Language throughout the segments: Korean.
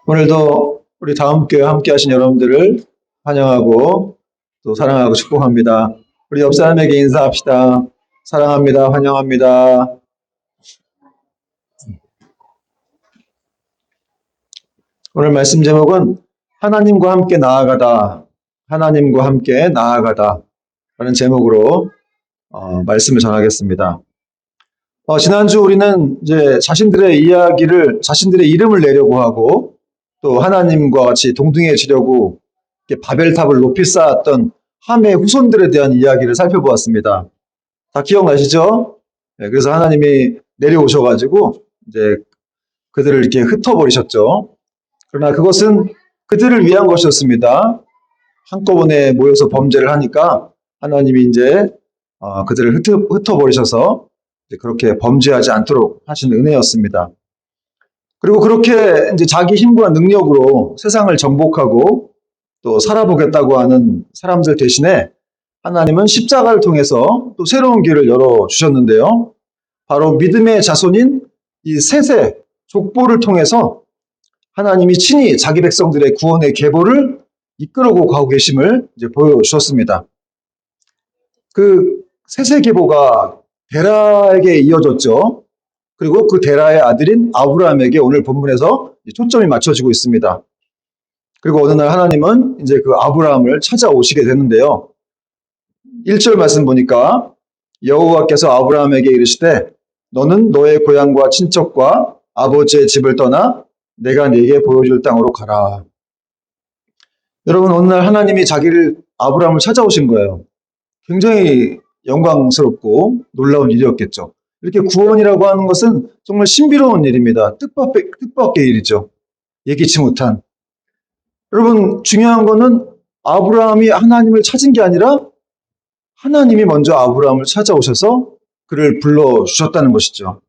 오늘도 우리 다음교회 함께 하신 여러분들을 환영하고 또 사랑하고 축복합니다. 우리 옆 사람에게 인사합시다. 사랑합니다. 환영합니다. 오늘 말씀 제목은 하나님과 함께 나아가다. 하나님과 함께 나아가다. 라는 제목으로 말씀을 전하겠습니다. 지난주 우리는 이제 자신들의 이름을 내려고 하고 또 하나님과 같이 동등해지려고 바벨탑을 높이 쌓았던 함의 후손들에 대한 이야기를 살펴보았습니다. 다 기억나시죠? 네, 그래서 하나님이 내려오셔가지고 이제 그들을 이렇게 흩어버리셨죠. 그러나 그것은 그들을 위한 것이었습니다. 한꺼번에 모여서 범죄를 하니까 하나님이 이제 그들을 흩어버리셔서 그렇게 범죄하지 않도록 하신 은혜였습니다. 그리고 그렇게 이제 자기 힘과 능력으로 세상을 정복하고 또 살아보겠다고 하는 사람들 대신에 하나님은 십자가를 통해서 또 새로운 길을 열어주셨는데요. 바로 믿음의 자손인 이 셋의 족보를 통해서 하나님이 친히 자기 백성들의 구원의 계보를 이끌어고 가고 계심을 이제 보여주셨습니다. 그 셋의 계보가 데라에게 이어졌죠. 그리고 그 데라의 아들인 아브라함에게 오늘 본문에서 초점이 맞춰지고 있습니다. 그리고 어느 날 하나님은 이제 그 아브라함을 찾아오시게 되는데요. 1절 말씀 보니까 여호와께서 아브라함에게 이르시되 너는 너의 고향과 친척과 아버지의 집을 떠나 내가 네게 보여줄 땅으로 가라. 여러분, 어느 날 하나님이 아브라함을 찾아오신 거예요. 굉장히 영광스럽고 놀라운 일이었겠죠. 이렇게 구원이라고 하는 것은 정말 신비로운 일입니다. 뜻밖의 일이죠. 예기치 못한. 여러분, 중요한 거는 아브라함이 하나님을 찾은 게 아니라 하나님이 먼저 아브라함을 찾아오셔서 그를 불러주셨다는 것이죠.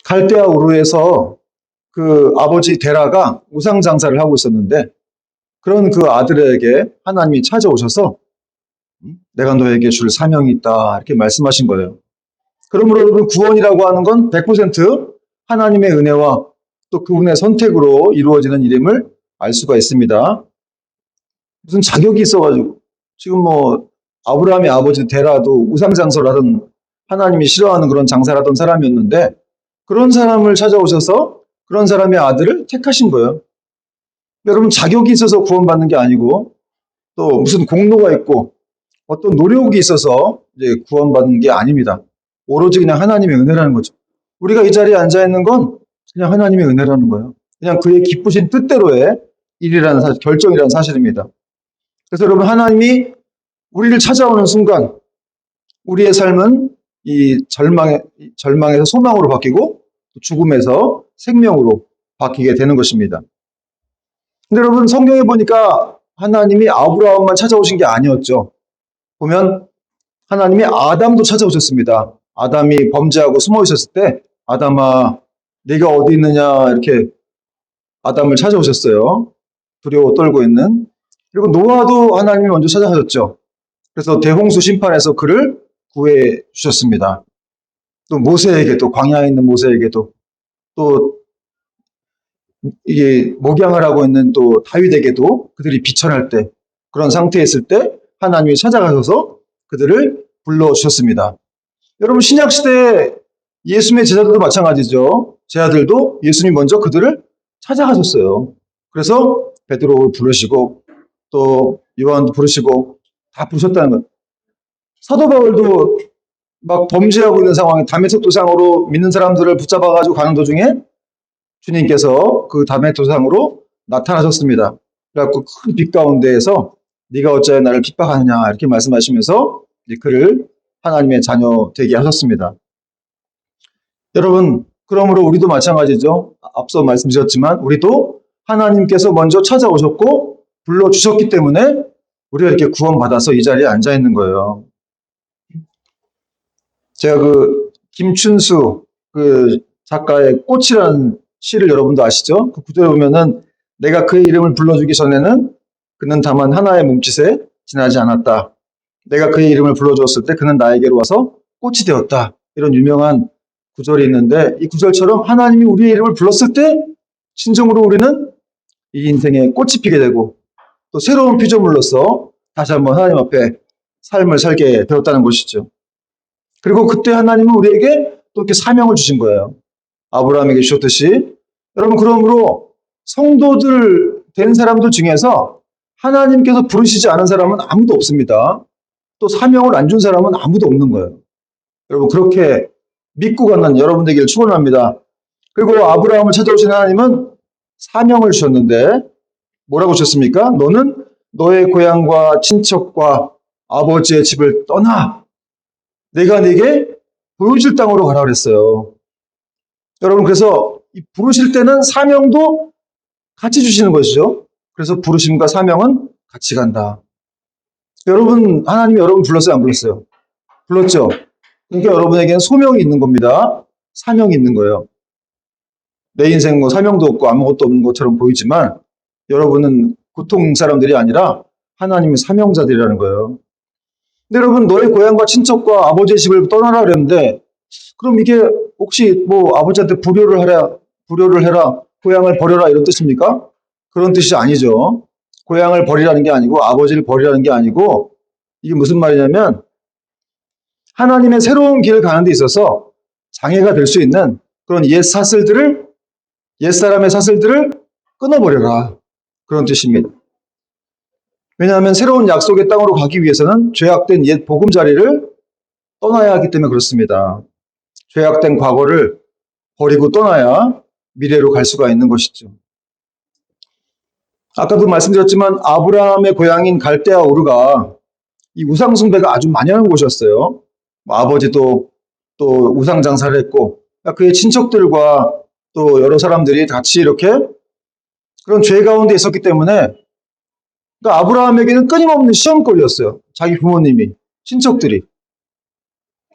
갈대아 우르에서 그 아버지 데라가 우상장사를 하고 있었는데 그런 그 아들에게 하나님이 찾아오셔서 내가 너에게 줄 사명이 있다 이렇게 말씀하신 거예요. 그러므로 여러분, 구원이라고 하는 건 100% 하나님의 은혜와 또 그분의 선택으로 이루어지는 일임을 알 수가 있습니다. 무슨 자격이 있어가지고 지금 아브라함의 아버지 데라도 우상장사를 하던 하나님이 싫어하는 그런 장사를 하던 사람이었는데 그런 사람을 찾아오셔서 그런 사람의 아들을 택하신 거예요. 여러분, 자격이 있어서 구원받는 게 아니고 또 무슨 공로가 있고 어떤 노력이 있어서 이제 구원받는 게 아닙니다. 오로지 그냥 하나님의 은혜라는 거죠. 우리가 이 자리에 앉아 있는 건 그냥 하나님의 은혜라는 거예요. 그냥 그의 기쁘신 뜻대로의 결정이라는 사실입니다. 그래서 여러분, 하나님이 우리를 찾아오는 순간 우리의 삶은 이 절망에서 소망으로 바뀌고 죽음에서 생명으로 바뀌게 되는 것입니다. 근데 여러분, 성경에 보니까 하나님이 아브라함만 찾아오신 게 아니었죠. 보면 하나님이 아담도 찾아오셨습니다. 아담이 범죄하고 숨어 있었을 때 아담아 네가 어디 있느냐 이렇게 아담을 찾아오셨어요. 두려워 떨고 있는. 그리고 노아도 하나님이 먼저 찾아가셨죠. 그래서 대홍수 심판에서 그를 구해 주셨습니다. 또 모세에게도, 광야에 있는 모세에게도, 또 이게 목양을 하고 있는 또 다윗에게도 그들이 비천할 때, 그런 상태에 있을 때 하나님이 찾아가셔서 그들을 불러주셨습니다. 여러분, 신약시대 예수님의 제자들도 마찬가지죠. 제자들도 예수님이 먼저 그들을 찾아가셨어요. 그래서 베드로를 부르시고 또 요한도 부르시고 다 부르셨다는 것. 사도 바울도 막 범죄하고 있는 상황에 다메섹 도상으로 믿는 사람들을 붙잡아가지고 가는 도중에 주님께서 그 다메섹 도상으로 나타나셨습니다. 그래갖고 큰 빛 가운데에서 네가 어찌하여 나를 핍박하느냐 이렇게 말씀하시면서 그를 하나님의 자녀 되게 하셨습니다. 여러분, 그러므로 우리도 마찬가지죠. 앞서 말씀드렸지만 우리도 하나님께서 먼저 찾아오셨고 불러주셨기 때문에 우리가 이렇게 구원받아서 이 자리에 앉아 있는 거예요. 제가 김춘수 작가의 꽃이라는 시를 여러분도 아시죠? 그 구절에 보면은 내가 그의 이름을 불러주기 전에는 그는 다만 하나의 몸짓에 지나지 않았다. 내가 그의 이름을 불러주었을 때 그는 나에게로 와서 꽃이 되었다. 이런 유명한 구절이 있는데 이 구절처럼 하나님이 우리의 이름을 불렀을 때 진정으로 우리는 이 인생에 꽃이 피게 되고 또 새로운 피조물로서 다시 한번 하나님 앞에 삶을 살게 되었다는 것이죠. 그리고 그때 하나님은 우리에게 또 이렇게 사명을 주신 거예요. 아브라함에게 주셨듯이. 여러분, 그러므로 성도들 된 사람들 중에서 하나님께서 부르시지 않은 사람은 아무도 없습니다. 또 사명을 안 준 사람은 아무도 없는 거예요. 여러분, 그렇게 믿고 가는 여러분 되기를 축원합니다. 그리고 아브라함을 찾아오신 하나님은 사명을 주셨는데 뭐라고 주셨습니까? 너는 너의 고향과 친척과 아버지의 집을 떠나 내가 네게 보여줄 땅으로 가라 그랬어요. 여러분, 그래서 이 부르실 때는 사명도 같이 주시는 것이죠. 그래서 부르심과 사명은 같이 간다. 여러분, 하나님이 여러분 불렀어요, 안 불렀어요? 불렀죠. 그러니까 여러분에게는 소명이 있는 겁니다. 사명이 있는 거예요. 내 인생 뭐 사명도 없고 아무것도 없는 것처럼 보이지만 여러분은 보통 사람들이 아니라 하나님의 사명자들이라는 거예요. 근데 여러분, 너의 고향과 친척과 아버지의 집을 떠나라 그랬는데 그럼 이게 혹시 뭐 아버지한테 불효를 해라, 고향을 버려라 이런 뜻입니까? 그런 뜻이 아니죠. 고향을 버리라는 게 아니고 아버지를 버리라는 게 아니고 이게 무슨 말이냐면 하나님의 새로운 길을 가는 데 있어서 장애가 될 수 있는 그런 옛사람의 사슬들을 끊어버려라. 그런 뜻입니다. 왜냐하면 새로운 약속의 땅으로 가기 위해서는 죄악된 옛 보금자리를 떠나야 하기 때문에 그렇습니다. 죄악된 과거를 버리고 떠나야 미래로 갈 수가 있는 것이죠. 아까도 말씀드렸지만 아브라함의 고향인 갈대아 우르가 이 우상 숭배가 아주 만연한 곳이었어요. 아버지도 또 우상 장사를 했고 그의 친척들과 또 여러 사람들이 같이 이렇게 그런 죄 가운데 있었기 때문에 그러니까 아브라함에게는 끊임없는 시험거리였어요. 자기 부모님이, 친척들이.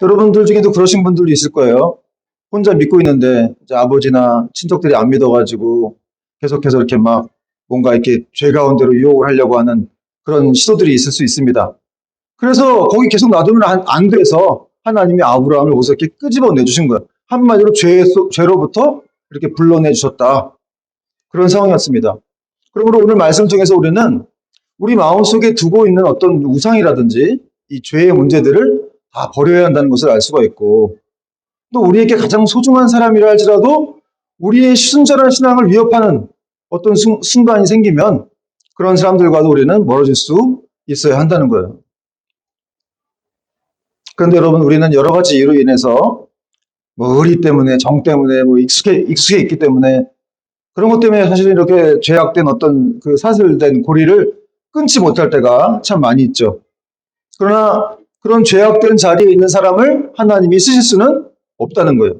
여러분들 중에도 그러신 분들도 있을 거예요. 혼자 믿고 있는데 이제 아버지나 친척들이 안 믿어가지고 계속해서 이렇게 막 뭔가 이렇게 죄 가운데로 유혹을 하려고 하는 그런 시도들이 있을 수 있습니다. 그래서 거기 계속 놔두면 안 돼서 하나님이 아브라함을 거기서 이렇게 끄집어내 주신 거예요. 한마디로 죄로부터 이렇게 불러내 주셨다. 그런 상황이었습니다. 그러므로 오늘 말씀 통해서 우리는 우리 마음속에 두고 있는 어떤 우상이라든지 이 죄의 문제들을 다 버려야 한다는 것을 알 수가 있고 또 우리에게 가장 소중한 사람이라 할지라도 우리의 순전한 신앙을 위협하는 어떤 순간이 생기면 그런 사람들과도 우리는 멀어질 수 있어야 한다는 거예요. 그런데 여러분, 우리는 여러 가지 이유로 인해서 뭐 의리 때문에, 정 때문에, 뭐 익숙해 있기 때문에 그런 것 때문에 사실 이렇게 죄악된 어떤 그 사슬된 고리를 끊지 못할 때가 참 많이 있죠. 그러나 그런 죄악된 자리에 있는 사람을 하나님이 쓰실 수는 없다는 거예요.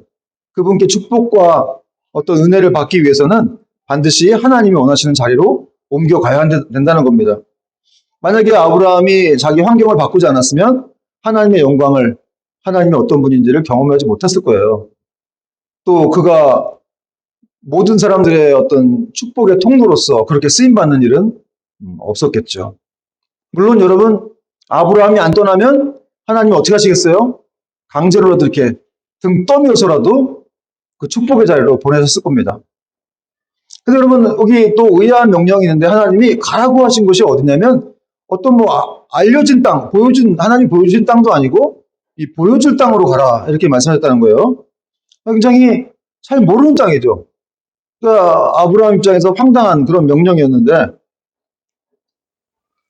그분께 축복과 어떤 은혜를 받기 위해서는 반드시 하나님이 원하시는 자리로 옮겨가야 된다는 겁니다. 만약에 아브라함이 자기 환경을 바꾸지 않았으면 하나님의 영광을, 하나님의 어떤 분인지를 경험하지 못했을 거예요. 또 그가 모든 사람들의 어떤 축복의 통로로서 그렇게 쓰임받는 일은 없었겠죠. 물론 여러분, 아브라함이 안 떠나면 하나님이 어떻게 하시겠어요? 강제로라도 이렇게 등 떠밀어서라도 그 축복의 자리로 보내셨을 겁니다. 근데 여러분, 여기 또 의아한 명령이 있는데 하나님이 가라고 하신 곳이 어디냐면 어떤 뭐 알려진 땅, 하나님 보여주신 땅도 아니고 이 보여줄 땅으로 가라 이렇게 말씀하셨다는 거예요. 굉장히 잘 모르는 땅이죠. 그러니까 아브라함 입장에서 황당한 그런 명령이었는데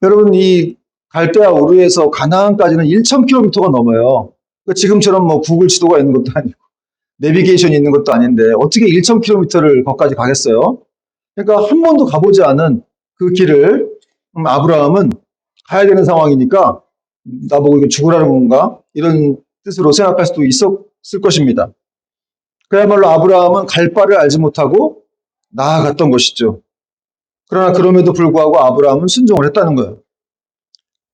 여러분, 이 갈대아 우르에서 가나안까지는 1,000km가 넘어요. 그러니까 지금처럼 뭐 구글 지도가 있는 것도 아니고 내비게이션이 있는 것도 아닌데 어떻게 1,000km를 거기까지 가겠어요? 그러니까 한 번도 가보지 않은 그 길을 아브라함은 가야 되는 상황이니까 나보고 이거 죽으라는 건가? 이런 뜻으로 생각할 수도 있었을 것입니다. 그야말로 아브라함은 갈 바를 알지 못하고 나아갔던 것이죠. 그러나 그럼에도 불구하고 아브라함은 순종을 했다는 거예요.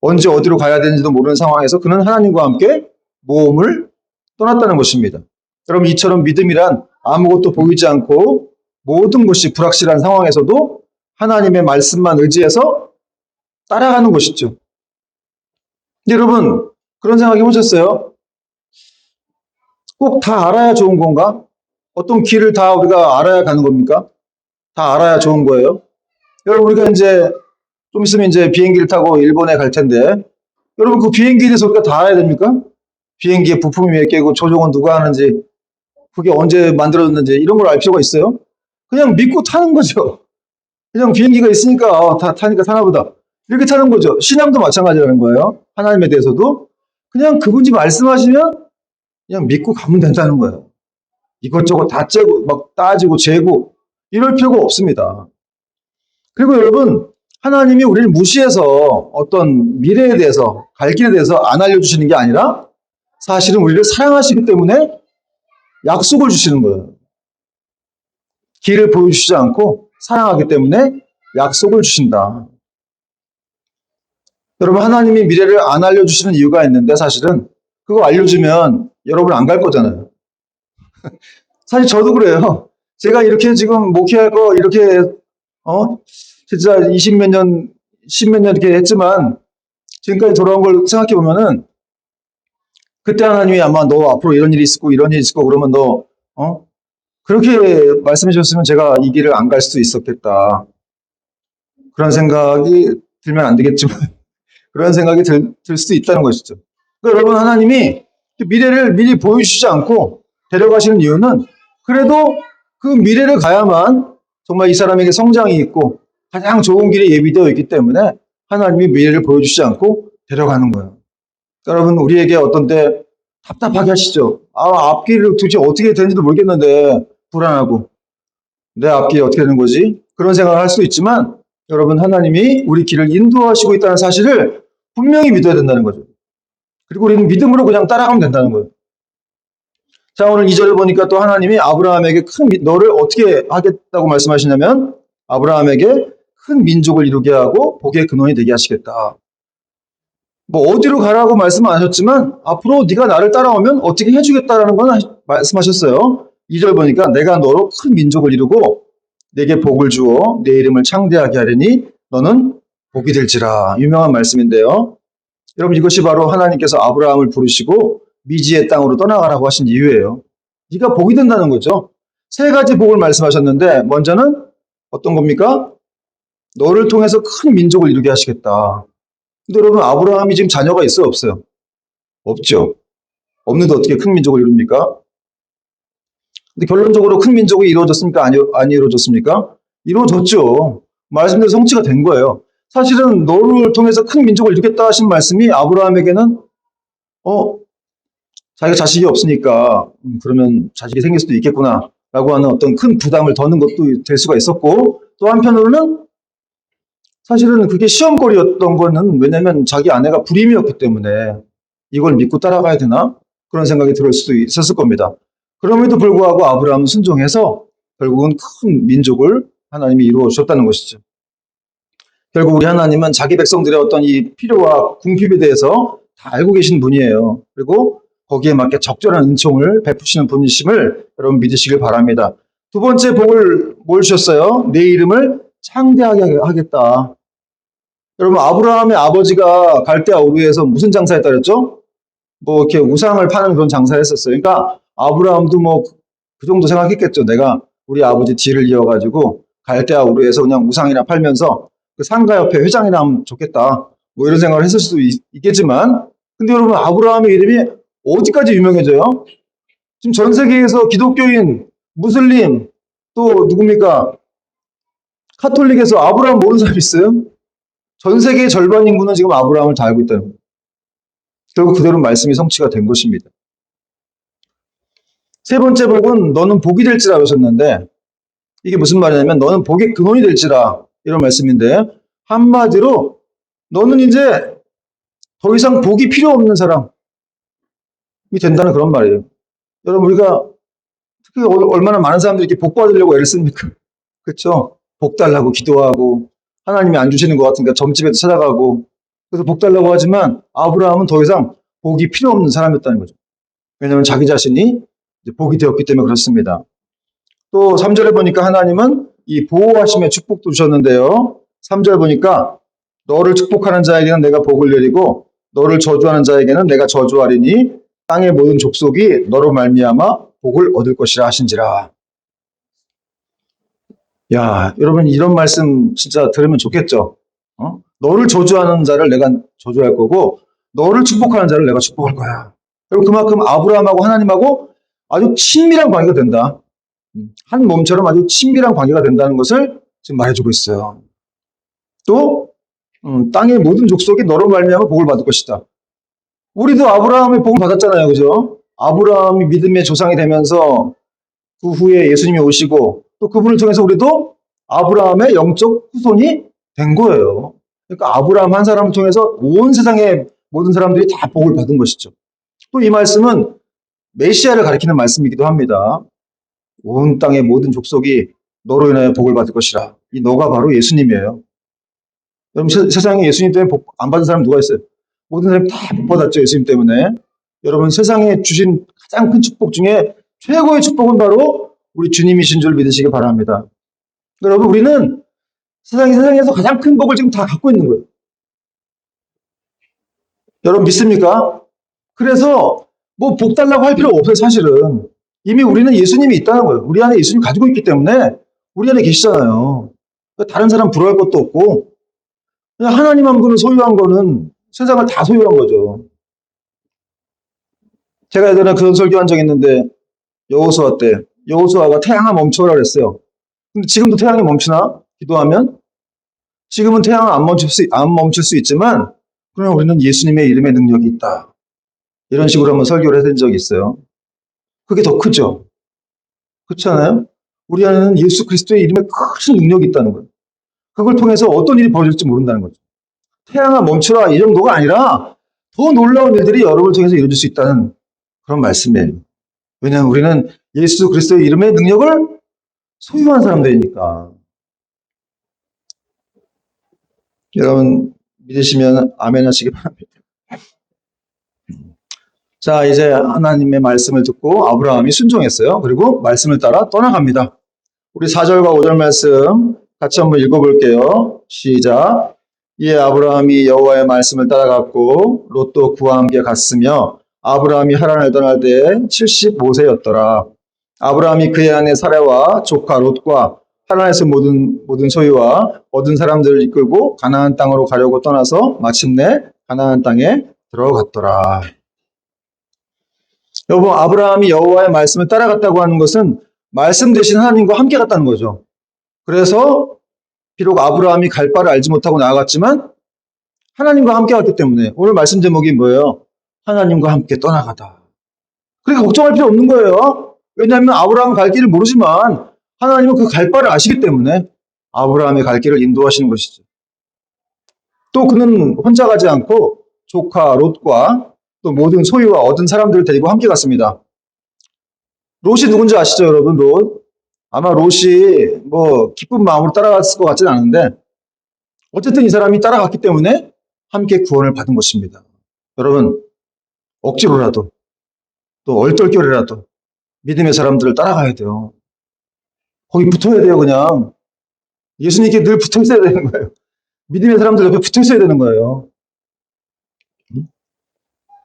언제 어디로 가야 되는지도 모르는 상황에서 그는 하나님과 함께 모험을 떠났다는 것입니다. 여러분, 이처럼 믿음이란 아무것도 보이지 않고 모든 것이 불확실한 상황에서도 하나님의 말씀만 의지해서 따라가는 것이죠. 여러분, 그런 생각 해보셨어요? 꼭 다 알아야 좋은 건가? 어떤 길을 다 우리가 알아야 가는 겁니까? 다 알아야 좋은 거예요. 여러분, 우리가 이제 좀 있으면 이제 비행기를 타고 일본에 갈 텐데, 여러분 그 비행기에 대해서 우리가 다 알아야 됩니까? 비행기에 부품이 몇 개고 조종은 누가 하는지, 그게 언제 만들어졌는지 이런 걸 알 필요가 있어요? 그냥 믿고 타는 거죠. 그냥 비행기가 있으니까 다 타니까 타나 보다. 이렇게 타는 거죠. 신앙도 마찬가지라는 거예요. 하나님에 대해서도 그냥 그분이 말씀하시면 그냥 믿고 가면 된다는 거예요. 이것저것 다 째고 막 따지고 재고 이럴 필요가 없습니다. 그리고 여러분, 하나님이 우리를 무시해서 어떤 미래에 대해서, 갈 길에 대해서 안 알려주시는 게 아니라 사실은 우리를 사랑하시기 때문에 약속을 주시는 거예요. 길을 보여주시지 않고 사랑하기 때문에 약속을 주신다. 여러분, 하나님이 미래를 안 알려주시는 이유가 있는데 사실은 그거 알려주면 여러분 안 갈 거잖아요. 사실 저도 그래요. 제가 이렇게 지금 목회할 거 이렇게 진짜 20몇 년, 10몇 년 이렇게 했지만 지금까지 돌아온 걸 생각해 보면은 그때 하나님이 아마 너 앞으로 이런 일이 있을 거고 이런 일이 있을 거고 그러면 너 그렇게 말씀해 주셨으면 제가 이 길을 안 갈 수도 있었겠다. 그런 생각이 들면 안 되겠지만 그런 생각이 들 수도 있다는 것이죠. 그러니까 여러분, 하나님이 미래를 미리 보여주시지 않고 데려가시는 이유는 그래도 그 미래를 가야만 정말 이 사람에게 성장이 있고 가장 좋은 길이 예비되어 있기 때문에 하나님이 미래를 보여주시지 않고 데려가는 거예요. 여러분, 우리에게 어떤 때 답답하게 하시죠. 앞길을 도대체 어떻게 되는지도 모르겠는데 불안하고 내 앞길이 어떻게 되는 거지? 그런 생각을 할 수 있지만 여러분, 하나님이 우리 길을 인도하시고 있다는 사실을 분명히 믿어야 된다는 거죠. 그리고 우리는 믿음으로 그냥 따라가면 된다는 거예요. 자, 오늘 2절을 보니까 또 하나님이 아브라함에게 너를 어떻게 하겠다고 말씀하시냐면 아브라함에게 큰 민족을 이루게 하고 복의 근원이 되게 하시겠다. 뭐 어디로 가라고 말씀 안 하셨지만 앞으로 네가 나를 따라오면 어떻게 해주겠다라는 건 말씀하셨어요. 2절 보니까 내가 너로 큰 민족을 이루고 내게 복을 주어 내 이름을 창대하게 하리니 너는 복이 될지라. 유명한 말씀인데요. 여러분, 이것이 바로 하나님께서 아브라함을 부르시고 미지의 땅으로 떠나가라고 하신 이유예요. 네가 복이 된다는 거죠. 세 가지 복을 말씀하셨는데 먼저는 어떤 겁니까? 너를 통해서 큰 민족을 이루게 하시겠다. 근데 여러분, 아브라함이 지금 자녀가 있어요, 없어요? 없죠. 없는데 어떻게 큰 민족을 이룹니까? 근데 결론적으로 큰 민족이 이루어졌습니까? 안 이루어졌습니까? 이루어졌죠. 말씀대로 성취가 된 거예요. 사실은 너를 통해서 큰 민족을 이루겠다 하신 말씀이 아브라함에게는 자기가 자식이 없으니까 그러면 자식이 생길 수도 있겠구나 라고 하는 어떤 큰 부담을 더는 것도 될 수가 있었고, 또 한편으로는 사실은 그게 시험거리였던 거는 왜냐면 자기 아내가 불임이었기 때문에 이걸 믿고 따라가야 되나? 그런 생각이 들 수도 있었을 겁니다. 그럼에도 불구하고 아브라함은 순종해서 결국은 큰 민족을 하나님이 이루어 주셨다는 것이죠. 결국 우리 하나님은 자기 백성들의 어떤 이 필요와 궁핍에 대해서 다 알고 계신 분이에요. 그리고 거기에 맞게 적절한 은총을 베푸시는 분이심을 여러분 믿으시길 바랍니다. 두 번째 복을 뭘 주셨어요? 내 이름을 창대하게 하겠다. 여러분, 아브라함의 아버지가 갈대아 우르에서 무슨 장사했다 그랬죠? 뭐 이렇게 우상을 파는 그런 장사를 했었어요. 그러니까 아브라함도 뭐 그 정도 생각했겠죠. 내가 우리 아버지 뒤를 이어가지고 갈대아 우르에서 그냥 우상이나 팔면서 그 상가 옆에 회장이나 하면 좋겠다. 뭐 이런 생각을 했을 수도 있겠지만, 근데 여러분, 아브라함의 이름이 어디까지 유명해져요? 지금 전 세계에서 기독교인, 무슬림, 또 누굽니까? 카톨릭에서 아브라함 모르는 사람 있어요? 전 세계의 절반 인구는 지금 아브라함을 다 알고 있다는 거예요. 결국 그대로 말씀이 성취가 된 것입니다. 세 번째 복은 너는 복이 될지라 하셨는데 이게 무슨 말이냐면 너는 복의 근원이 될지라 이런 말씀인데, 한마디로 너는 이제 더 이상 복이 필요 없는 사람이 된다는 그런 말이에요. 여러분, 우리가 특히 얼마나 많은 사람들이 이렇게 복 받으려고 애를 씁니까? 그렇죠? 복 달라고 기도하고 하나님이 안 주시는 것 같으니까 점집에도 찾아가고 그래서 복 달라고 하지만 아브라함은 더 이상 복이 필요 없는 사람이었다는 거죠. 왜냐하면 자기 자신이 이제 복이 되었기 때문에 그렇습니다. 또 3절에 보니까 하나님은 이 보호하심의 축복도 주셨는데요. 3절 보니까 너를 축복하는 자에게는 내가 복을 내리고 너를 저주하는 자에게는 내가 저주하리니 땅의 모든 족속이 너로 말미암아 복을 얻을 것이라 하신지라. 야, 여러분 이런 말씀 진짜 들으면 좋겠죠? 너를 저주하는 자를 내가 저주할 거고 너를 축복하는 자를 내가 축복할 거야. 그리고 그만큼 아브라함하고 하나님하고 아주 친밀한 관계가 된다. 한 몸처럼 아주 친밀한 관계가 된다는 것을 지금 말해주고 있어요. 또 땅의 모든 족속이 너로 말미암아 복을 받을 것이다. 우리도 아브라함의 복을 받았잖아요, 그죠? 아브라함이 믿음의 조상이 되면서 그 후에 예수님이 오시고 또 그분을 통해서 우리도 아브라함의 영적 후손이 된 거예요. 그러니까 아브라함 한 사람을 통해서 온 세상의 모든 사람들이 다 복을 받은 것이죠. 또 이 말씀은 메시아를 가리키는 말씀이기도 합니다. 온 땅의 모든 족속이 너로 인하여 복을 받을 것이라. 이 너가 바로 예수님이에요. 여러분 세상에 예수님 때문에 복 안 받은 사람 누가 있어요? 모든 사람이 다 복 받았죠, 예수님 때문에. 여러분 세상에 주신 가장 큰 축복 중에 최고의 축복은 바로 우리 주님이신 줄 믿으시기 바랍니다. 여러분 우리는 세상에서 가장 큰 복을 지금 다 갖고 있는 거예요. 여러분 믿습니까? 그래서 뭐 복 달라고 할 필요가 없어요, 사실은. 이미 우리는 예수님이 있다는 거예요. 우리 안에 예수님 가지고 있기 때문에 우리 안에 계시잖아요. 다른 사람 부러워할 것도 없고 그냥 하나님 한 분을 소유한 거는 세상을 다 소유한 거죠. 제가 예전에 그런 설교한 적이 있는데 여호수아 때 여호수아가 태양아 멈춰라 그랬어요. 근데 지금도 태양이 멈추나? 기도하면? 지금은 태양은 안 멈출 수 있지만 그러나 우리는 예수님의 이름의 능력이 있다. 이런 식으로 한번 설교를 해본 적이 있어요. 그게 더 크죠? 그렇지 않아요? 우리 안에는 예수 그리스도의 이름에 큰 능력이 있다는 거예요. 그걸 통해서 어떤 일이 벌어질지 모른다는 거죠. 태양아 멈추라 이 정도가 아니라 더 놀라운 일들이 여러분을 통해서 이루어질 수 있다는 그런 말씀이에요. 왜냐하면 우리는 예수 그리스도의 이름의 능력을 소유한 사람들이니까. 여러분 믿으시면 아멘 하시기 바랍니다. 자, 이제 하나님의 말씀을 듣고 아브라함이 순종했어요. 그리고 말씀을 따라 떠나갑니다. 우리 4절과 5절 말씀 같이 한번 읽어볼게요. 시작. 이에 아브라함이 여호와의 말씀을 따라갔고 롯도 그와 함께 갔으며 아브라함이 하란을 떠날 때 75세였더라. 아브라함이 그의 아내 사라와 조카 롯과 하란에서 모든 소유와 얻은 사람들을 이끌고 가나안 땅으로 가려고 떠나서 마침내 가나안 땅에 들어갔더라. 여러분, 아브라함이 여호와의 말씀을 따라갔다고 하는 것은 말씀 대신 하나님과 함께 갔다는 거죠. 그래서 비록 아브라함이 갈 바를 알지 못하고 나아갔지만 하나님과 함께 갔기 때문에 오늘 말씀 제목이 뭐예요? 하나님과 함께 떠나가다. 그러니까 걱정할 필요 없는 거예요. 왜냐하면 아브라함은 갈 길을 모르지만 하나님은 그 갈 바를 아시기 때문에 아브라함의 갈 길을 인도하시는 것이죠. 또 그는 혼자 가지 않고 조카 롯과 또 모든 소유와 얻은 사람들을 데리고 함께 갔습니다. 롯이 누군지 아시죠, 여러분? 롯. 아마 롯이 뭐 기쁜 마음으로 따라갔을 것 같지는 않은데 어쨌든 이 사람이 따라갔기 때문에 함께 구원을 받은 것입니다. 여러분 억지로라도 또 얼떨결에라도 믿음의 사람들을 따라가야 돼요. 거기 붙어야 돼요. 그냥 예수님께 늘 붙어 있어야 되는 거예요. 믿음의 사람들 옆에 붙어 있어야 되는 거예요.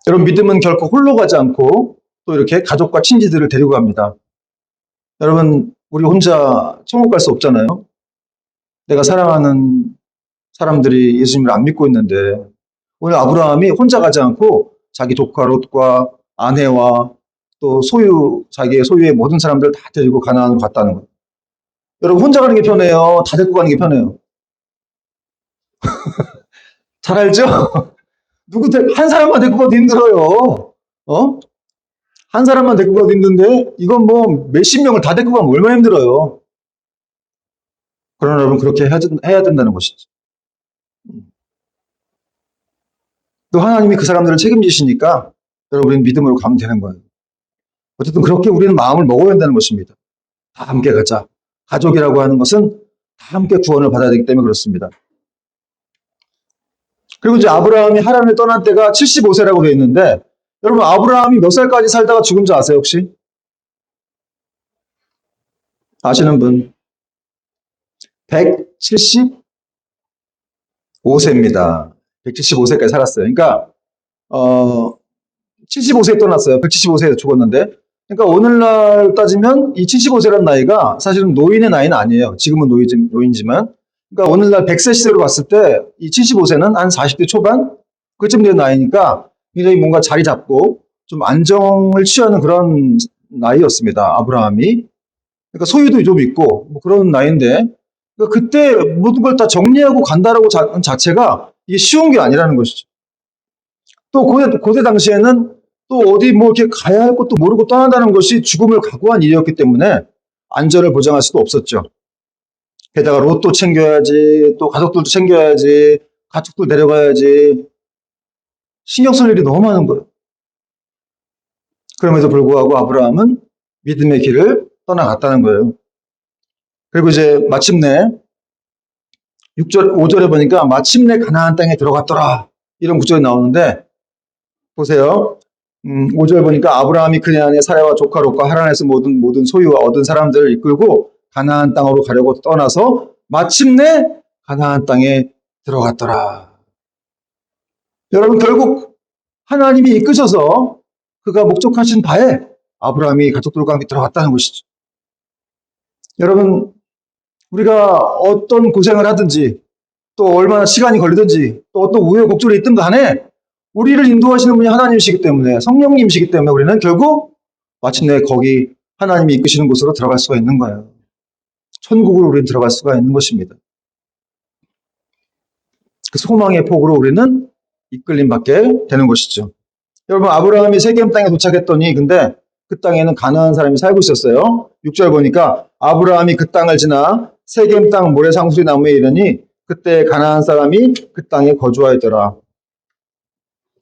여러분 믿음은 결코 홀로 가지 않고 또 이렇게 가족과 친지들을 데리고 갑니다. 여러분 우리 혼자 천국 갈 수 없잖아요. 내가 사랑하는 사람들이 예수님을 안 믿고 있는데 오늘 아브라함이 혼자 가지 않고 자기 조카 롯과 아내와 또 자기의 소유의 모든 사람들을 다 데리고 가나안으로 갔다는 거예요. 여러분 혼자 가는 게 편해요? 다 데리고 가는 게 편해요? 잘 알죠? 한 사람만 데리고 가도 힘들어요. 한 사람만 데리고 가도 힘든데 이건 뭐 몇십 명을 다 데리고 가면 얼마나 힘들어요. 그러나 여러분 그렇게 해야 된다는 것이죠. 또 하나님이 그 사람들을 책임지시니까 여러분 우리는 믿음으로 가면 되는 거예요. 어쨌든 그렇게 우리는 마음을 먹어야 한다는 것입니다. 다 함께 가자. 가족이라고 하는 것은 다 함께 구원을 받아야 되기 때문에 그렇습니다. 그리고 이제 아브라함이 하란을 떠난 때가 75세라고 되어 있는데 여러분 아브라함이 몇 살까지 살다가 죽은 줄 아세요 혹시? 아시는 분? 175세입니다. 175세까지 살았어요. 그러니까 75세에 떠났어요. 175세에 죽었는데 그러니까 오늘날 따지면 이 75세라는 나이가 사실은 노인의 나이는 아니에요. 지금은 노인지만. 그러니까 오늘날 100세 시대로 봤을 때 이 75세는 한 40대 초반? 그쯤 된 나이니까 굉장히 뭔가 자리 잡고 좀 안정을 취하는 그런 나이였습니다. 아브라함이. 그러니까 소유도 좀 있고 뭐 그런 나이인데 그러니까 그때 모든 걸 다 정리하고 간다라고 자체가 이게 쉬운 게 아니라는 것이죠. 또 고대 당시에는 또 어디 뭐 이렇게 가야 할 것도 모르고 떠난다는 것이 죽음을 각오한 일이었기 때문에 안전을 보장할 수도 없었죠. 게다가 로또 챙겨야지, 또 가족들도 챙겨야지, 가족들 데려가야지. 신경 쓸 일이 너무 많은 거예요. 그럼에도 불구하고 아브라함은 믿음의 길을 떠나갔다는 거예요. 그리고 이제 마침내 6절, 5절에 보니까 마침내 가나안 땅에 들어갔더라. 이런 구절이 나오는데 보세요. 5절 보니까 아브라함이 그네 안에 사레와 조카 롯과 하란에서 모든 소유와 얻은 사람들을 이끌고 가나안 땅으로 가려고 떠나서 마침내 가나안 땅에 들어갔더라. 여러분 결국 하나님이 이끄셔서 그가 목적하신 바에 아브라함이 가족들과 함께 들어갔다는 것이죠. 여러분 우리가 어떤 고생을 하든지 또 얼마나 시간이 걸리든지 또 어떤 우여곡절이 있든 간에 우리를 인도하시는 분이 하나님이시기 때문에 성령님이시기 때문에 우리는 결국 마침내 거기 하나님이 이끄시는 곳으로 들어갈 수가 있는 거예요. 천국으로 우리는 들어갈 수가 있는 것입니다. 그 소망의 폭으로 우리는 이끌림 받게 되는 것이죠. 여러분 아브라함이 세겜 땅에 도착했더니 근데 그 땅에는 가나안 사람이 살고 있었어요. 6절 보니까 아브라함이 그 땅을 지나 세겜 땅 모래상수리 나무에 이르니 그때 가나안 사람이 그 땅에 거주하였더라.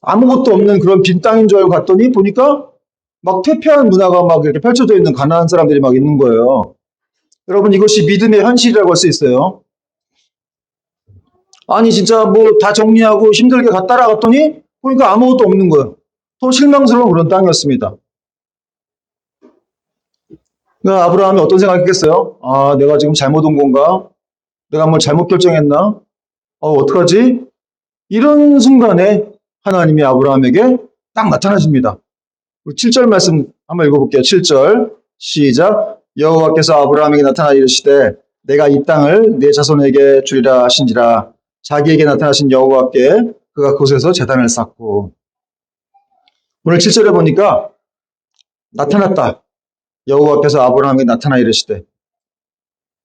아무것도 없는 그런 빈 땅인 줄 알고 갔더니 보니까 막 퇴폐한 문화가 막 이렇게 펼쳐져 있는 가나안 사람들이 막 있는 거예요. 여러분 이것이 믿음의 현실이라고 할 수 있어요. 아니 진짜 뭐 다 정리하고 힘들게 따라갔더니 보니까 아무것도 없는 거예요. 더 실망스러운 그런 땅이었습니다. 그러니까 아브라함이 어떤 생각했겠어요? 아 내가 지금 잘못 온 건가? 내가 뭘 잘못 결정했나? 어떡하지? 이런 순간에 하나님이 아브라함에게 딱 나타나십니다. 7절 말씀 한번 읽어볼게요. 7절 시작. 여호와께서 아브라함에게 나타나 이르시되 내가 이 땅을 내 자손에게 주리라 하신지라. 자기에게 나타나신 여호와께 그가 그곳에서 제단을 쌓고. 오늘 7절에 보니까 나타났다. 여호와께서 아브라함에게 나타나 이르시되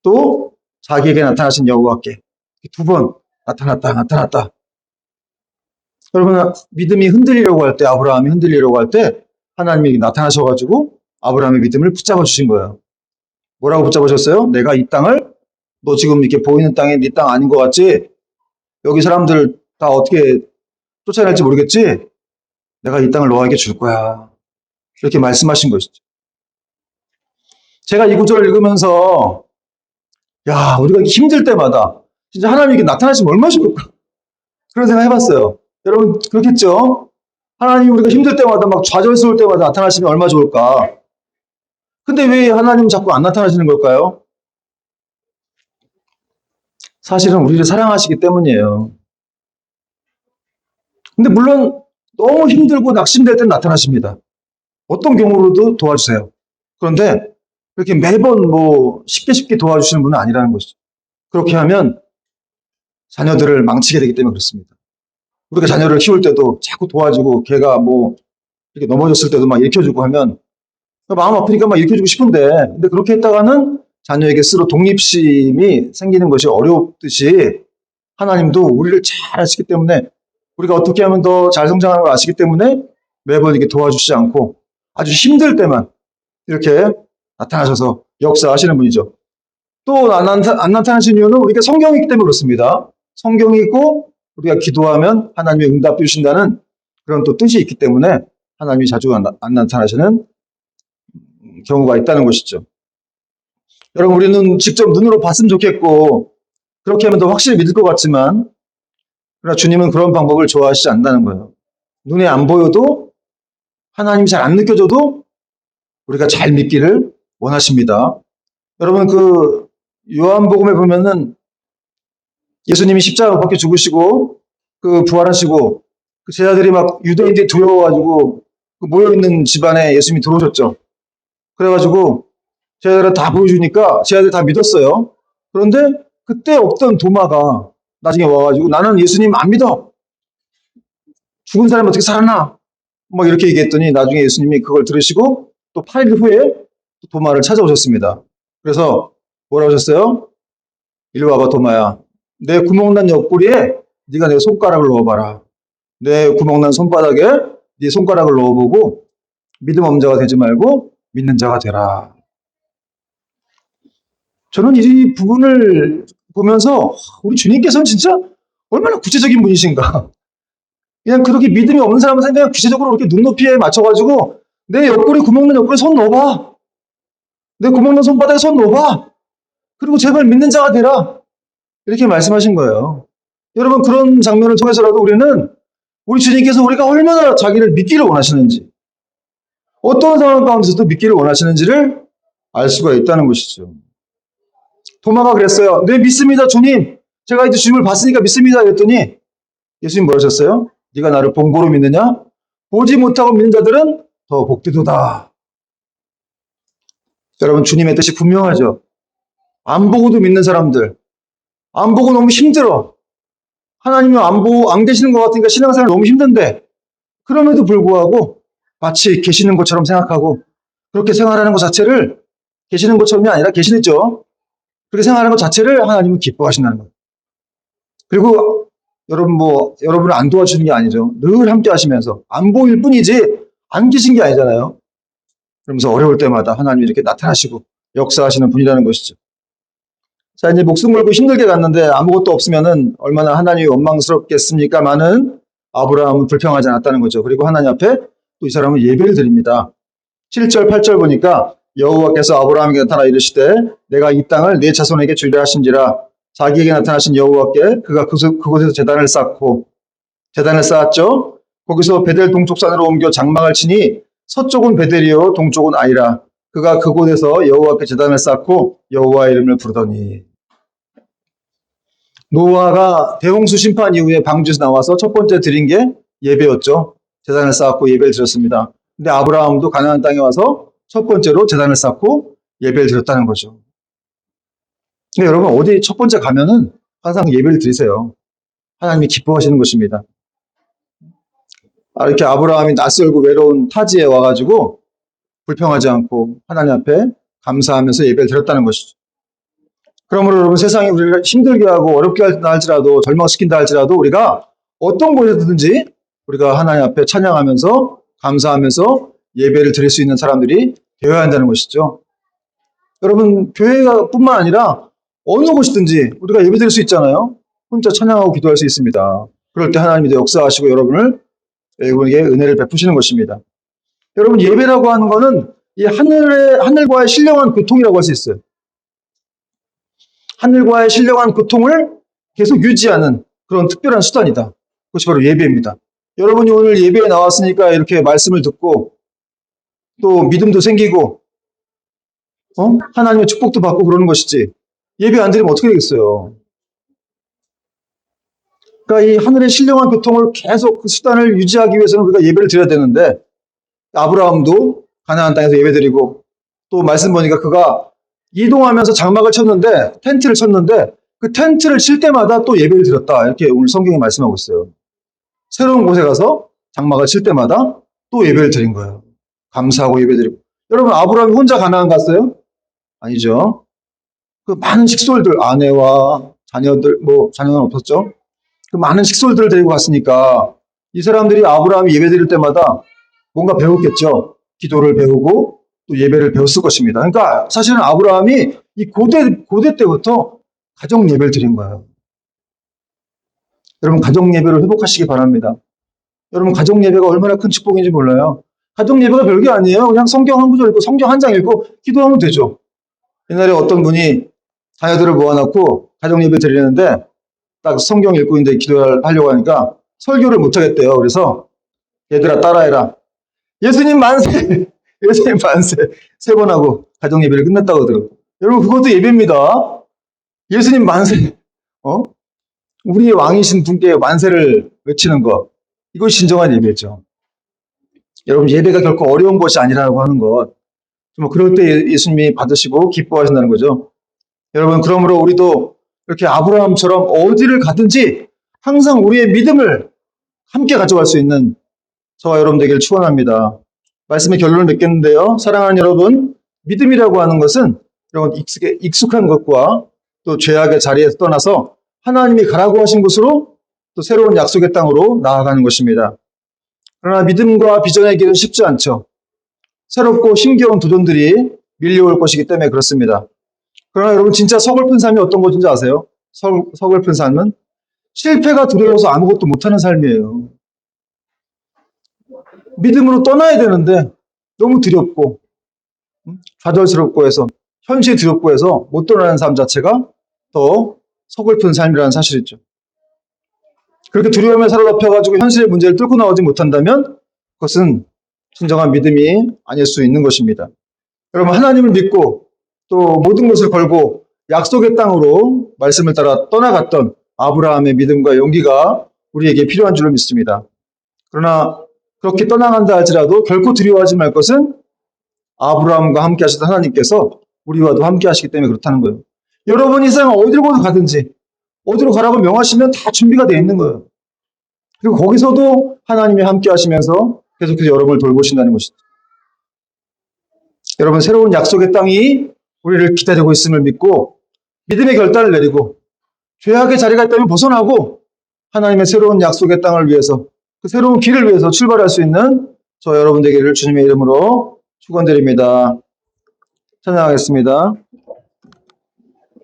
또 자기에게 나타나신 여호와께 두 번 나타났다. 여러분 믿음이 흔들리려고 할 때 아브라함이 흔들리려고 할 때 하나님이 나타나셔가지고 아브라함의 믿음을 붙잡아 주신 거예요. 뭐라고 붙잡으셨어요? 내가 이 땅을 너 지금 이렇게 보이는 땅이 네 땅 아닌 것 같지? 여기 사람들 다 어떻게 쫓아낼지 모르겠지? 내가 이 땅을 너에게 줄 거야. 이렇게 말씀하신 것이죠. 제가 이 구절을 읽으면서 야 우리가 힘들 때마다 진짜 하나님이 나타나시면 얼마나 좋을까? 그런 생각 해봤어요. 여러분 그렇겠죠? 하나님 우리가 힘들 때마다 막 좌절스러울 때마다 나타나시면 얼마나 좋을까? 근데 왜 하나님 자꾸 안 나타나시는 걸까요? 사실은 우리를 사랑하시기 때문이에요. 근데 물론 너무 힘들고 낙심될 땐 나타나십니다. 어떤 경우로도 도와주세요. 그런데 그렇게 매번 뭐 쉽게 도와주시는 분은 아니라는 것이죠. 그렇게 하면 자녀들을 망치게 되기 때문에 그렇습니다. 우리가 자녀를 키울 때도 자꾸 도와주고 걔가 뭐 이렇게 넘어졌을 때도 막 일으켜주고 하면 마음 아프니까 막 일으켜주고 싶은데 근데 그렇게 했다가는 자녀에게 스스로 독립심이 생기는 것이 어렵듯이 하나님도 우리를 잘 아시기 때문에 우리가 어떻게 하면 더 잘 성장하는 걸 아시기 때문에 매번 이렇게 도와주시지 않고 아주 힘들 때만 이렇게 나타나셔서 역사하시는 분이죠. 또 안 나타나신 이유는 우리가 성경이 있기 때문에 그렇습니다. 성경이 있고 우리가 기도하면 하나님이 응답 주신다는 그런 또 뜻이 있기 때문에 하나님이 자주 안 나타나시는 경우가 있다는 것이죠. 여러분 우리는 직접 눈으로 봤으면 좋겠고 그렇게 하면 더 확실히 믿을 것 같지만 그러나 주님은 그런 방법을 좋아하시지 않는다는 거예요. 눈에 안 보여도 하나님이 잘 안 느껴져도 우리가 잘 믿기를 원하십니다. 여러분 그 요한복음에 보면은 예수님이 십자가 밖에 죽으시고 그 부활하시고 그 제자들이 막 유대인들이 두려워가지고 그 모여있는 집안에 예수님이 들어오셨죠. 그래가지고 제 아들을 다 보여주니까 제 아들 다 믿었어요. 그런데 그때 없던 도마가 나중에 와가지고 나는 예수님 안 믿어. 죽은 사람이 어떻게 살아나? 막 이렇게 얘기했더니 나중에 예수님이 그걸 들으시고 또 8일 후에 도마를 찾아오셨습니다. 그래서 뭐라고 하셨어요? 이리 와봐 도마야. 내 구멍난 옆구리에 네가 내 손가락을 넣어봐라. 내 구멍난 손바닥에 네 손가락을 넣어보고 믿음 없는 자가 되지 말고 믿는 자가 되라. 저는 이 부분을 보면서 우리 주님께서는 진짜 얼마나 구체적인 분이신가. 그냥 그렇게 믿음이 없는 사람은 그냥 구체적으로 이렇게 눈높이에 맞춰가지고 내 옆구리 구멍난 옆구리에 손 넣어봐. 내 구멍난 손바닥에 손 넣어봐. 그리고 제발 믿는 자가 되라. 이렇게 말씀하신 거예요. 여러분 그런 장면을 통해서라도 우리는 우리 주님께서 우리가 얼마나 자기를 믿기를 원하시는지 어떤 상황 가운데서도 믿기를 원하시는지를 알 수가 있다는 것이죠. 도마가 그랬어요. 네 믿습니다 주님. 제가 이제 주님을 봤으니까 믿습니다. 그랬더니 예수님 뭐라 하셨어요? 네가 나를 본고로 믿느냐? 보지 못하고 믿는 자들은 더 복되도다. 여러분 주님의 뜻이 분명하죠. 안 보고도 믿는 사람들. 안 보고 너무 힘들어. 하나님은 안 계시는 것 같으니까 신앙생활 너무 힘든데 그럼에도 불구하고 마치 계시는 것처럼 생각하고 그렇게 생활하는 것 자체를 계시는 것처럼이 아니라 계시죠. 그렇게 생활하는 것 자체를 하나님은 기뻐하신다는 거예요. 그리고 여러분을 안 도와주는 게 아니죠. 늘 함께 하시면서 안 보일 뿐이지 안 계신 게 아니잖아요. 그러면서 어려울 때마다 하나님이 이렇게 나타나시고 역사하시는 분이라는 것이죠. 자, 이제 목숨 걸고 힘들게 갔는데 아무것도 없으면은 얼마나 하나님이 원망스럽겠습니까마는 아브라함은 불평하지 않았다는 거죠. 그리고 하나님 앞에 또 이 사람은 예배를 드립니다. 7절, 8절 보니까 여호와께서 아브라함에게 나타나 이르시되 내가 이 땅을 네 자손에게 주리라 하신지라 자기에게 나타나신 여호와께 그가 그곳에서 제단을 쌓았죠. 거기서 베델 동쪽산으로 옮겨 장막을 치니 서쪽은 베델이요 동쪽은 아이라 그가 그곳에서 여호와께 제단을 쌓고 여호와의 이름을 부르더니 노아가 대홍수 심판 이후에 방주에서 나와서 첫 번째 드린 게 예배였죠. 제단을 쌓고 예배를 드렸습니다. 근데 아브라함도 가나안 땅에 와서 첫 번째로 제단을 쌓고 예배를 드렸다는 거죠. 근데 여러분 어디 첫 번째 가면은 항상 예배를 드리세요. 하나님이 기뻐하시는 것입니다. 이렇게 아브라함이 낯설고 외로운 타지에 와가지고 불평하지 않고 하나님 앞에 감사하면서 예배를 드렸다는 것이죠. 그러므로 여러분 세상이 우리를 힘들게 하고 어렵게 할지라도 절망시킨다 할지라도 우리가 어떤 곳에서든지 우리가 하나님 앞에 찬양하면서 감사하면서 예배를 드릴 수 있는 사람들이 되어야 한다는 것이죠. 여러분 교회가 뿐만 아니라 어느 곳이든지 우리가 예배 드릴 수 있잖아요. 혼자 찬양하고 기도할 수 있습니다. 그럴 때 하나님이 역사하시고 여러분에게 은혜를 베푸시는 것입니다. 여러분 예배라고 하는 것은 이 하늘과의 신령한 교통이라고 할 수 있어요. 하늘과의 신령한 교통을 계속 유지하는 그런 특별한 수단이다. 그것이 바로 예배입니다. 여러분이 오늘 예배에 나왔으니까 이렇게 말씀을 듣고 또 믿음도 생기고 하나님의 축복도 받고 그러는 것이지 예배 안 드리면 어떻게 되겠어요? 그러니까 이 하늘의 신령한 교통을 계속 그 수단을 유지하기 위해서는 우리가 예배를 드려야 되는데 아브라함도 가나안 땅에서 예배드리고 또 말씀 보니까 그가 이동하면서 장막을 쳤는데 텐트를 쳤는데 그 텐트를 칠 때마다 또 예배를 드렸다. 이렇게 오늘 성경이 말씀하고 있어요. 새로운 곳에 가서 장막을 칠 때마다 또 예배를 드린 거예요. 감사하고 예배드리고. 여러분 아브라함이 혼자 가나안 갔어요? 아니죠. 그 많은 식솔들 아내와 자녀들 자녀는 없었죠. 그 많은 식솔들을 데리고 갔으니까 이 사람들이 아브라함이 예배드릴 때마다 뭔가 배웠겠죠. 기도를 배우고 또 예배를 배웠을 것입니다. 그러니까 사실은 아브라함이 이 고대 때부터 가정 예배를 드린 거예요. 여러분 가정 예배를 회복하시기 바랍니다. 여러분 가정 예배가 얼마나 큰 축복인지 몰라요. 가정 예배가 별게 아니에요. 그냥 성경 한 구절 읽고 성경 한 장 읽고 기도하면 되죠. 옛날에 어떤 분이 자녀들을 모아놓고 가정 예배 드리는데 딱 성경 읽고 있는데 기도를 하려고 하니까 설교를 못 하겠대요. 그래서 얘들아 따라해라. 예수님 만세! 예수님 만세! 3번 하고 가정 예배를 끝냈다고 하더라고요. 여러분 그것도 예배입니다. 예수님 만세! 우리의 왕이신 분께 만세를 외치는 것. 이것이 진정한 예배죠. 여러분 예배가 결코 어려운 것이 아니라고 하는 것. 뭐 그럴 때 예수님이 받으시고 기뻐하신다는 거죠. 여러분, 그러므로 우리도 이렇게 아브라함처럼 어디를 가든지 항상 우리의 믿음을 함께 가져갈 수 있는 저와 여러분 되기를 축원합니다. 말씀의 결론을 맺겠는데요. 사랑하는 여러분, 믿음이라고 하는 것은 이런 익숙한 것과 또 죄악의 자리에서 떠나서 하나님이 가라고 하신 곳으로 또 새로운 약속의 땅으로 나아가는 것입니다. 그러나 믿음과 비전의 길은 쉽지 않죠. 새롭고 힘겨운 도전들이 밀려올 것이기 때문에 그렇습니다. 그러나 여러분, 진짜 서글픈 삶이 어떤 것인지 아세요? 서글픈 삶은 실패가 두려워서 아무것도 못하는 삶이에요. 믿음으로 떠나야 되는데 너무 두렵고 좌절스럽고 해서, 현실이 두렵고 해서 못 떠나는 삶 자체가 더 서글픈 삶이라는 사실이죠. 그렇게 두려움에 사로잡혀가지고 현실의 문제를 뚫고 나오지 못한다면 그것은 진정한 믿음이 아닐 수 있는 것입니다. 여러분, 하나님을 믿고 또 모든 것을 걸고 약속의 땅으로 말씀을 따라 떠나갔던 아브라함의 믿음과 용기가 우리에게 필요한 줄로 믿습니다. 그러나 그렇게 떠나간다 할지라도 결코 두려워하지 말 것은 아브라함과 함께 하시던 하나님께서 우리와도 함께 하시기 때문에 그렇다는 거예요. 여러분이 세상 어디로 가든지 어디로 가라고 명하시면 다 준비가 되어 있는 거예요. 그리고 거기서도 하나님이 함께 하시면서 계속해서 여러분을 돌보신다는 것이죠. 여러분, 새로운 약속의 땅이 우리를 기다리고 있음을 믿고 믿음의 결단을 내리고 죄악의 자리가 있다면 벗어나고 하나님의 새로운 약속의 땅을 위해서, 그 새로운 길을 위해서 출발할 수 있는 저 여러분 되기를 주님의 이름으로 축원드립니다. 찬양하겠습니다.